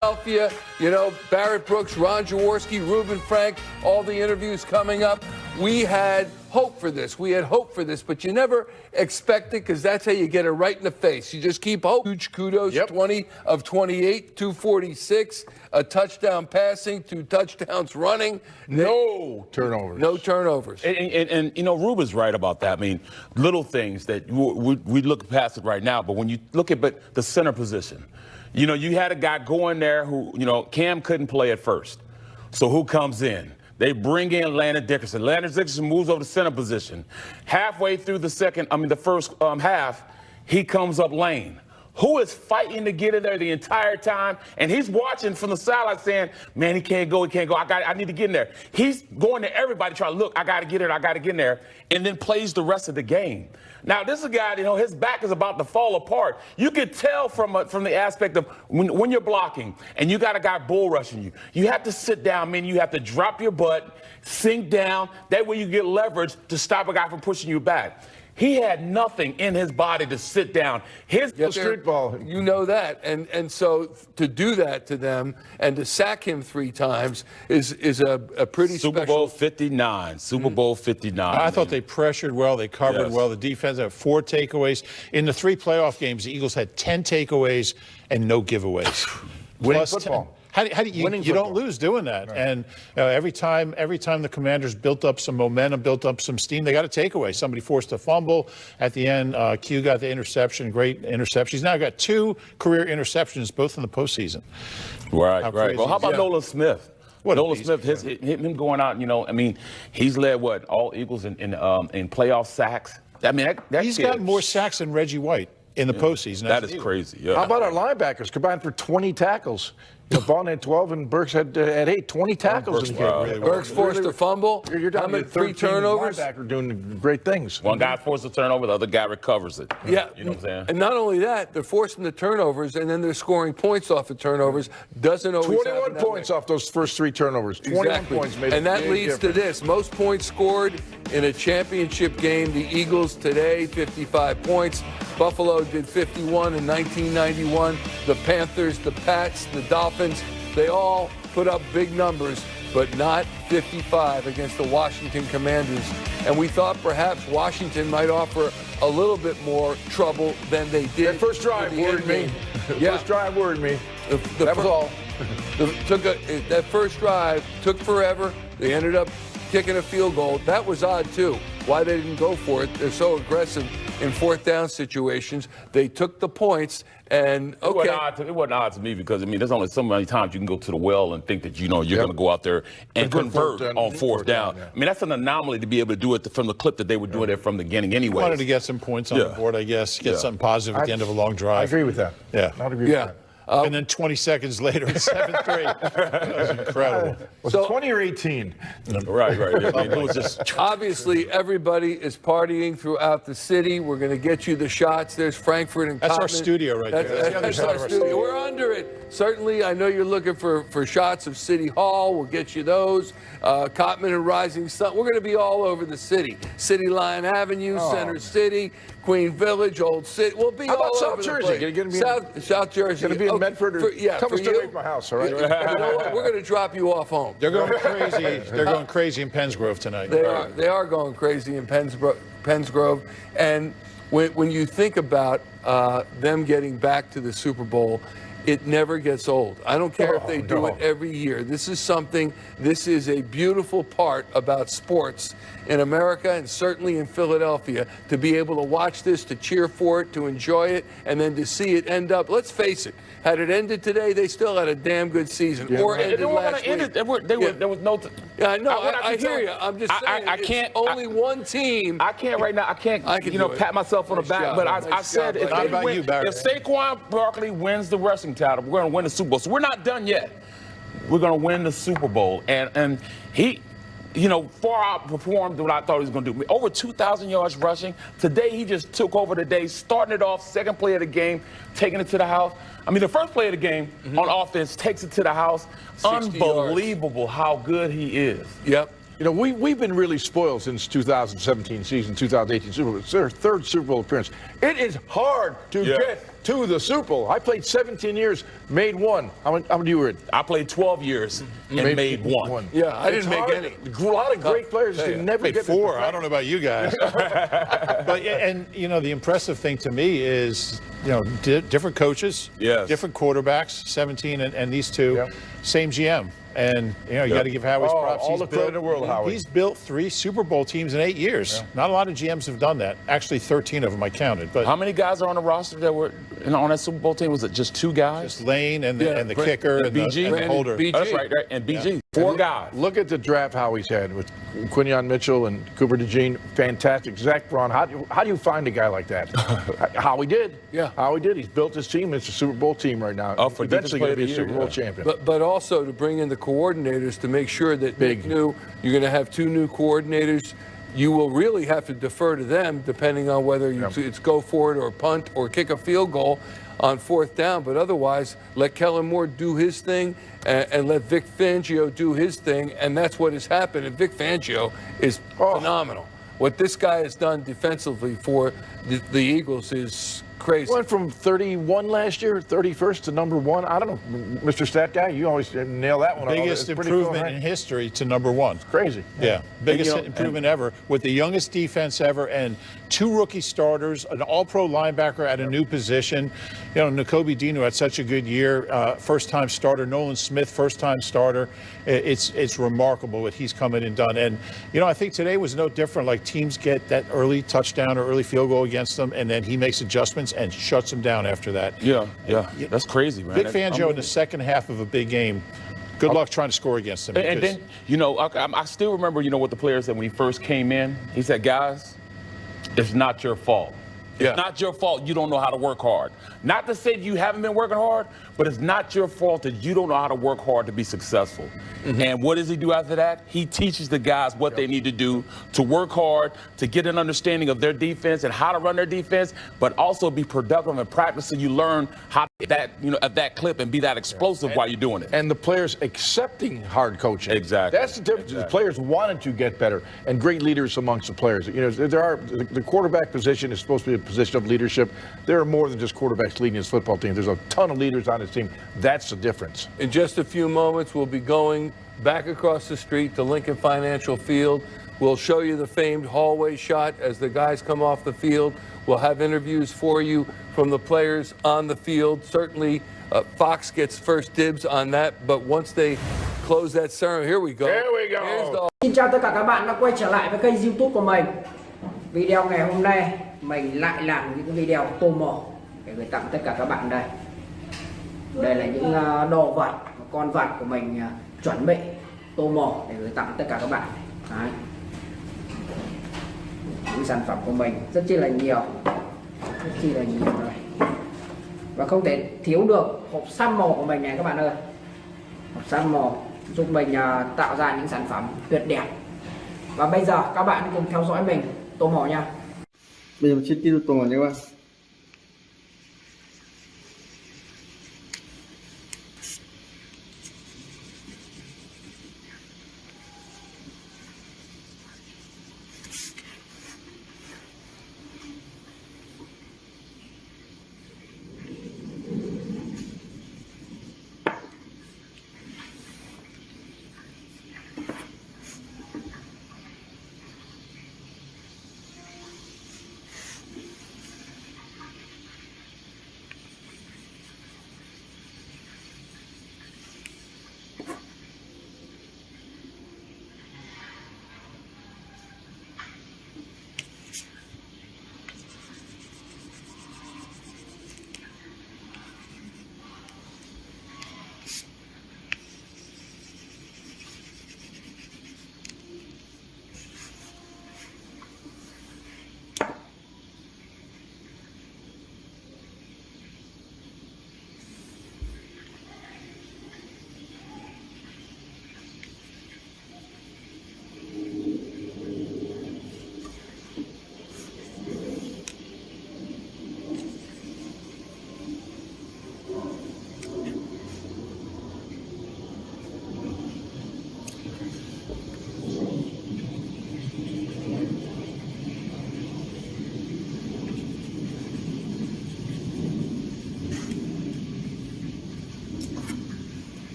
Philadelphia, you know, Barrett Brooks, Ron Jaworski, Reuben Frank, all the interviews coming up. We had hope for this. But you never expect it because that's how you get it right in the face. You just keep hope. Huge kudos, 20 of 28, 246, a touchdown passing, 2 touchdowns running. No turnovers. No turnovers. And you know, Ruben's right about that. I mean, little things that we look past it right now, but when you look at the center position, you know, you had a guy go in there who, you know, Cam couldn't play at first. So who comes in? They bring in Landon Dickerson. Landon Dickerson moves over to center position. Halfway through the first half, he comes up lane. Who is fighting to get in there the entire time? And he's watching from the sideline saying, man, he can't go. I need to get in there. He's going to everybody trying to look, I got to get in there, and then plays the rest of the game. Now, this is a guy, you know, his back is about to fall apart. You could tell from the aspect of when you're blocking and you got a guy bull rushing you, you have to sit down, meaning you have to drop your butt, sink down. That way you get leverage to stop a guy from pushing you back. He had nothing in his body to sit down. His street ball. You know that. And so to do that to them and to sack him 3 times is a pretty Super special. Bowl 59. Super Bowl 59. I thought they pressured well. They covered well. The defense had 4 takeaways. In the 3 playoff games, the Eagles had 10 takeaways and no giveaways. Winning football. How do you don't lose doing that? Right. And every time the Commanders built up some momentum, built up some steam, they got a takeaway. Somebody forced a fumble at the end. Q got the interception, great interception. He's now got 2 career interceptions, both in the postseason. Right. Well, how about Nolan Smith? Nolan Smith, him going out, you know, I mean, he's led all Eagles in playoff sacks. I mean, he's got more sacks than Reggie White in the postseason. That is crazy. Yeah. How about our linebackers combined for 20 tackles? Vaughn had 12 and Burks had 8. 20 tackles in the game. Really Burks forced a fumble. You're down to 3 turnovers. Linebacker doing great things. One guy forced a turnover, the other guy recovers it. Yeah. You know what I'm saying? And not only that, they're forcing the turnovers, and then they're scoring points off the turnovers. Doesn't always 21 points off those first 3 turnovers. 21 points made and that leads to this. Most points scored in a championship game. The Eagles today, 55 points. Buffalo did 51 in 1991. The Panthers, the Pats, the Dolphins, they all put up big numbers, but not 55 against the Washington Commanders. And we thought perhaps Washington might offer a little bit more trouble than they did. That first drive worried me. First drive worried me. That was all. That first drive took forever. They ended up kicking a field goal. That was odd, too. Why they didn't go for it. They're so aggressive in 4th down situations. They took the points, and okay. It wasn't odd to me because, I mean, there's only so many times you can go to the well and think that, you know, you're going to go out there and convert on 4th down. Yeah. I mean, that's an anomaly to be able to do it from the clip that they were doing it from the beginning anyway. Wanted to get some points on the board, I guess, get something positive at the end of a long drive. I agree with that. Yeah. I'd agree with that. And then 20 seconds later, 7-3. That was incredible. Was it 20 or 18? Right. It was just obviously, everybody is partying throughout the city. We're going to get you the shots. There's Frankfurt and That's Cotman. Our studio right there. That's our studio. We're under it. Certainly, I know you're looking for shots of City Hall. We'll get you those. Cotman and Rising Sun. We're going to be all over the city. City Line Avenue, Center City, Queen Village, Old City. We'll be all over the place. South Jersey. Going to be in Medford. Come and stay at my house, all right? You know what? We're going to drop you off home. They're going crazy. They're going crazy in Pennsgrove tonight. They are going crazy in Pennsgrove. And when you think about them getting back to the Super Bowl, it never gets old. I don't care if they do it every year. This is a beautiful part about sports in America and certainly in Philadelphia, to be able to watch this, to cheer for it, to enjoy it, and then to see it end up. Let's face it, had it ended today, they still had a damn good season. Yeah. Or ended last week. There was no... Yeah, no, I hear you. I'm just saying, I can't... only one team. I can't right now. I can't pat myself on the back. But I said if Saquon Barkley wins the rushing title, we're going to win the Super Bowl. So we're not done yet. We're going to win the Super Bowl. And he... far outperformed what I thought he was going to do. Over 2,000 yards rushing. Today, he just took over the day, starting it off, second play of the game, taking it to the house. I mean, the first play of the game on offense takes it to the house. Unbelievable how good he is. Yep. You know, we've been really spoiled since 2017 season, 2018 Super Bowl. It's their third Super Bowl appearance. It is hard to get to the Super Bowl. I played 17 years, made one. How many you were in? I played 12 years and made one. Yeah, I didn't make any. A lot of great players who never get 4. I don't know about you guys. But and you know, the impressive thing to me is, you know, different coaches, different quarterbacks, 17 and these two, same GM. And, you know, you got to give Howie's props. All the credit in the world, Howie. He's built 3 Super Bowl teams in 8 years. Not a lot of GMs have done that. Actually, 13 of them I counted. But how many guys are on the roster that were on that Super Bowl team? Was it just 2 guys? Just Lane and the kicker and BG the holder. BG. That's right, and BG. 4 guys. Look at the draft Howie's had with Quinion Mitchell and Cooper DeJean. Fantastic. Zach Braun. How do you find a guy like that? Howie did. Yeah. Howie did. He's built his team. It's a Super Bowl team right now. Oh, for eventually going to be a Super Bowl yeah. champion. But also to bring in the coordinators to make sure that you're going to have 2 new coordinators. You will really have to defer to them depending on whether it's go for it or punt or kick a field goal on 4th down. But otherwise, let Kellen Moore do his thing and let Vic Fangio do his thing. And that's what has happened. And Vic Fangio is phenomenal. What this guy has done defensively for the Eagles is crazy. Went from 31 last year, 31st to number 1. I don't know, Mr. Stat Guy, you always nail that one. Biggest improvement in history to number 1. Crazy. Yeah, biggest improvement ever with the youngest defense ever and 2 rookie starters, an all-pro linebacker at a new position. You know, Nakobe Dean, who had such a good year, first-time starter. Nolan Smith, first-time starter. It's remarkable what he's come in and done. And, you know, I think today was no different. Like, teams get that early touchdown or early field goal against them, and then he makes adjustments and shuts them down after that. Yeah. That's crazy, man. Vic Fangio in the second half of a big game. Good luck trying to score against them. And then, you know, I still remember, you know, what the player said when he first came in. He said, guys, it's not your fault. It's not your fault you don't know how to work hard. Not to say you haven't been working hard, but it's not your fault that you don't know how to work hard to be successful. And what does he do after that? He teaches the guys what they need to do to work hard, to get an understanding of their defense and how to run their defense, but also be productive and practice so you learn how to get that, you know, at that clip and be that explosive while you're doing it. And the players accepting hard coaching. Exactly. That's the difference. The players wanted to get better and great leaders amongst the players. You know, the quarterback position is supposed to be a position of leadership. There are more than just quarterbacks leading his football team. There's a ton of leaders on his team. That's the difference. In just a few moments, we'll be going back across the street to Lincoln Financial Field. We'll show you the famed hallway shot as the guys come off the field. We'll have interviews for you from the players on the field. Certainly, Fox gets first dibs on that, but once they close that ceremony, here we go. There we go. Here's the Xin chào tất cả các bạn đã quay trở lại với kênh YouTube của mình. Video ngày hôm nay mình lại làm những cái video tô mổ để gửi tặng tất cả các bạn đây. Đây là những đồ vật, con vật của mình chuẩn bị tô mổ để gửi tặng tất cả các bạn. Đấy. Những sản phẩm của mình rất chi là nhiều, đây. Và không thể thiếu được hộp xăm màu của mình này các bạn ơi. Hộp xăm màu giúp mình tạo ra những sản phẩm tuyệt đẹp. Và bây giờ các bạn cùng theo dõi mình tô mổ nha. Bây giờ mình sẽ tô mổ nha các bạn.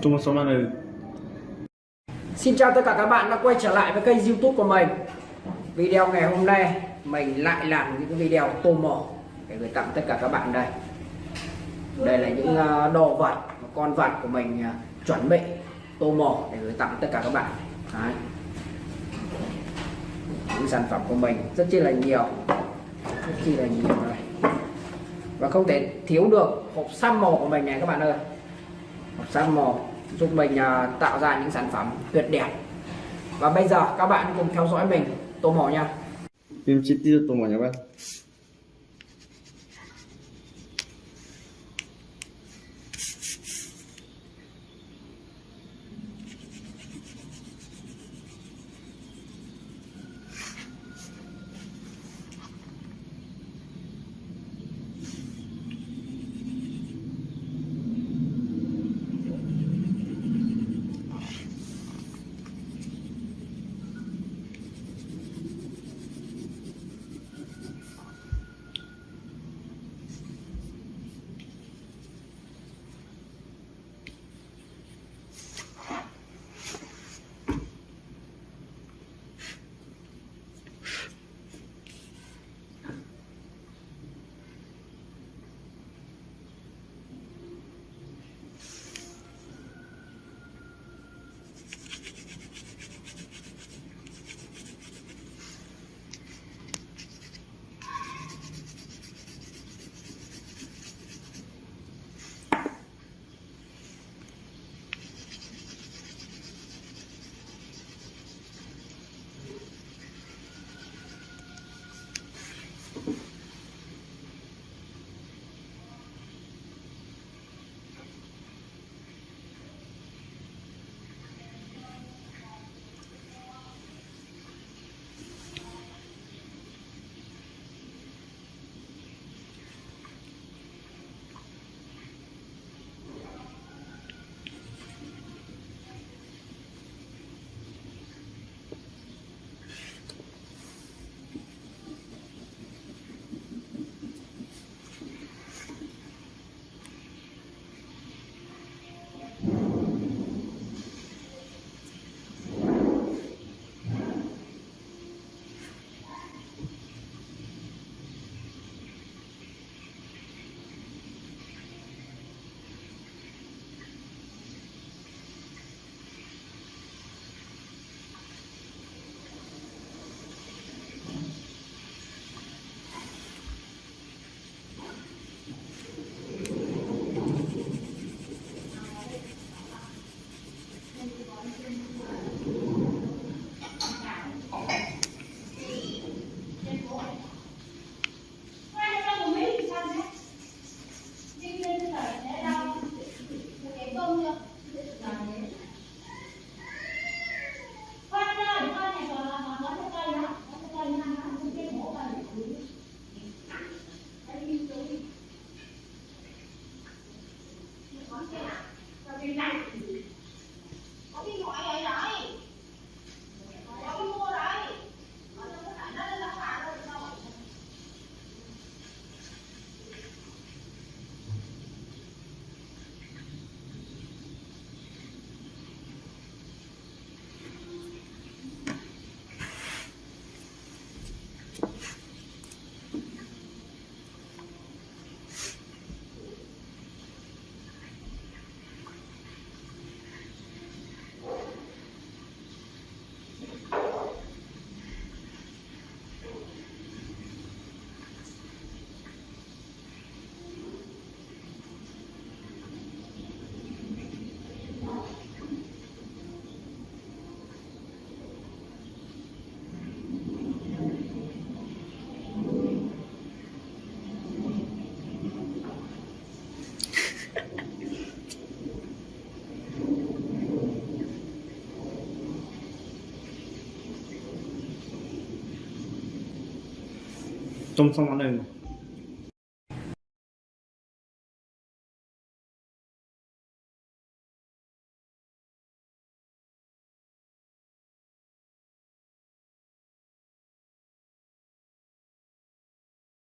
Cuma sama này. Xin chào tất cả các bạn đã quay trở lại với kênh YouTube của mình. Video ngày hôm nay mình lại làm những cái video tô mỏ để gửi tặng tất cả các bạn đây. Đây là những đồ vật, con vật của mình chuẩn bị tô mỏ để gửi tặng tất cả các bạn. Đấy. Những sản phẩm của mình rất chi là nhiều, đây. Và không thể thiếu được hộp xăm màu của mình này các bạn ơi. Hộp xăm màu giúp mình tạo ra những sản phẩm tuyệt đẹp. Và bây giờ các bạn cùng theo dõi mình tô mỏ nha. Phim chi tiết tô mỏ nha bạn. Trong xong ăn này.